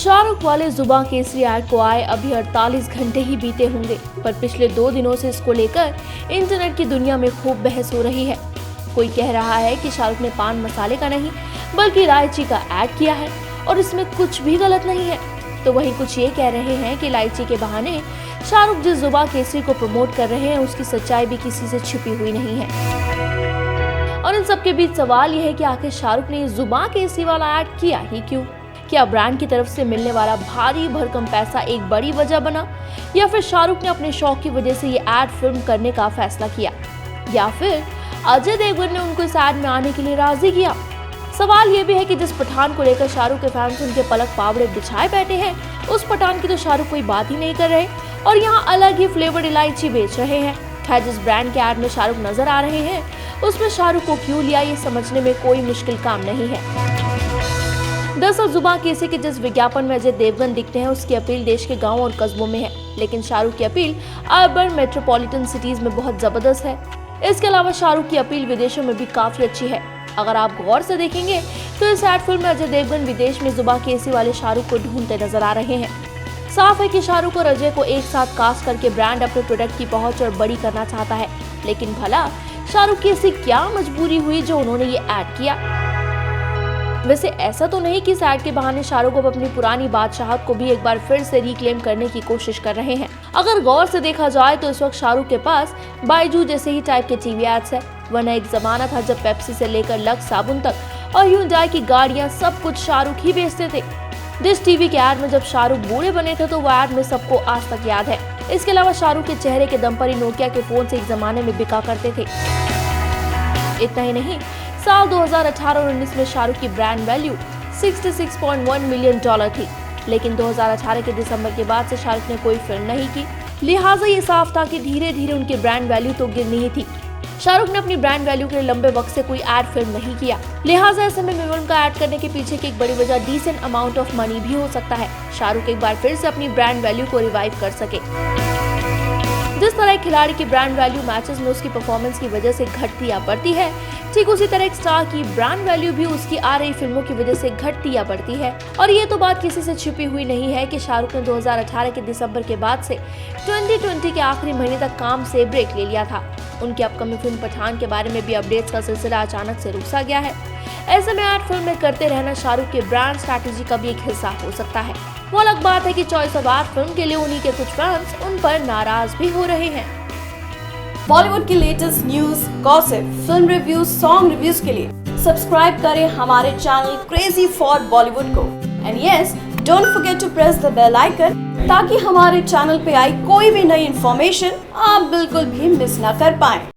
शाहरुख वाले जुबां केसरी ऐड को आए अभी 48 घंटे ही बीते होंगे, पर पिछले 2 दिनों से इसको लेकर इंटरनेट की दुनिया में खूब बहस हो रही है। कोई कह रहा है कि शाहरुख ने पान मसाले का नहीं बल्कि इलायची का ऐड किया है और इसमें कुछ भी गलत नहीं है, तो वहीं कुछ ये कह रहे हैं कि इलायची के बहाने शाहरुख जिस जुबां केसरी को प्रमोट कर रहे हैं उसकी सच्चाई भी किसी से छिपी हुई नहीं है। और इन सबके बीच सवाल यह है कि आखिर शाहरुख ने जुबां केसरी वाला ऐड किया ही क्यों? क्या ब्रांड की तरफ से मिलने वाला भारी भरकम पैसा एक बड़ी वजह बना, या फिर शाहरुख ने अपने शौक की वजह से ये ऐड फिल्म करने का फैसला किया, या फिर अजय देवगन ने उनको इस ऐड में आने के लिए राजी किया? सवाल ये भी है कि जिस पठान को लेकर शाहरुख के फैंस उनके पलक पावड़े बिछाए बैठे हैं, उस पठान की तो शाहरुख कोई बात ही नहीं कर रहे और यहाँ अलग ही फ्लेवर्ड इलायची बेच रहे हैं। खैर, जिस ब्रांड के ऐड में शाहरुख नजर आ रहे हैं उसमें शाहरुख को क्यों लिया, ये समझने में कोई मुश्किल काम नहीं है। दरअसल जुबां केसरी के जिस विज्ञापन में अजय देवगन दिखते हैं उसकी अपील देश के गांव और कस्बों में है, लेकिन शाहरुख की अपील अर्बन मेट्रोपॉलिटन सिटीज में बहुत जबरदस्त है। इसके अलावा शाहरुख की अपील विदेशों में भी काफी अच्छी है। अगर आप गौर से देखेंगे तो इस ऐड फिल्म में अजय देवगन विदेश में जुबां केसरी वाले शाहरुख को ढूंढते नजर आ रहे हैं। साफ है कि शाहरुख और अजय को एक साथ कास्ट करके ब्रांड अपने प्रोडक्ट की पहुंच और बड़ी करना चाहता है, लेकिन भला शाहरुख की ऐसी क्या मजबूरी हुई जो उन्होंने ये ऐड किया? वैसे ऐसा तो नहीं कि इस ऐड के बहाने शाहरुख अब अपनी पुरानी बादशाहत को भी एक बार फिर से रिक्लेम करने की कोशिश कर रहे हैं। अगर गौर से देखा जाए तो इस वक्त शाहरुख के पास बायजू जैसे ही टाइप के टीवी एड्स है, वरना एक जमाना था जब पेप्सी से लेकर लक्स साबुन तक और ह्यूंडई की गाड़ियां सब कुछ शाहरुख ही बेचते थे। जिस टीवी के ऐड में जब शाहरुख बूढ़े बने थे तो वो ऐड में सबको आज तक याद है। इसके अलावा शाहरुख के चेहरे के दम पर ही नोकिया के फोन से एक जमाने में बिका करते थे। इतना ही नहीं, साल 2018 और 19 में शाहरुख की ब्रांड वैल्यू $66.1 मिलियन थी, लेकिन 2018 के दिसंबर के बाद से शाहरुख ने कोई फिल्म नहीं की, लिहाजा ये साफ था कि धीरे धीरे उनकी ब्रांड वैल्यू तो गिरनी ही थी। शाहरुख ने अपनी ब्रांड वैल्यू के लिए लंबे वक्त से कोई ऐड फिल्म नहीं किया, लिहाजा ऐसे में फिल्म का ऐड करने के पीछे की एक बड़ी वजह डिसेंट अमाउंट ऑफ मनी भी हो सकता है। शाहरुख एक बार फिर से अपनी ब्रांड वैल्यू को रिवाइव कर सके। जिस तरह एक खिलाड़ी की ब्रांड वैल्यू मैचेस में उसकी परफॉर्मेंस की वजह से घटती या बढ़ती है, ठीक उसी तरह एक स्टार की ब्रांड वैल्यू भी उसकी आ रही फिल्मों की वजह से घटती या बढ़ती है। और ये तो बात किसी से छिपी हुई नहीं है कि शाहरुख ने 2018 के दिसंबर के बाद से 2020 के आखिरी महीने तक काम से ब्रेक ले लिया था। उनकी अपकमिंग फिल्म पठान के बारे में भी अपडेट्स का सिलसिला अचानक से रुक सा गया है। ऐसे में ऐड फिल्म में करते रहना शाहरुख के ब्रांड स्ट्रैटेजी का भी एक हिस्सा हो सकता है। वो अलग बात है कि चॉइस ऑफ ऐड फिल्म के लिए उन्हीं के कुछ फैंस उन पर नाराज भी हो रहे हैं। बॉलीवुड की latest news, gossip, film reviews, song reviews के लिए सब्सक्राइब करें हमारे चैनल क्रेजी फॉर बॉलीवुड को। And yes, don't forget to press the bell icon ताकि हमारे चैनल पे आई कोई भी नई इन्फॉर्मेशन आप बिल्कुल भी मिस ना कर पाएं।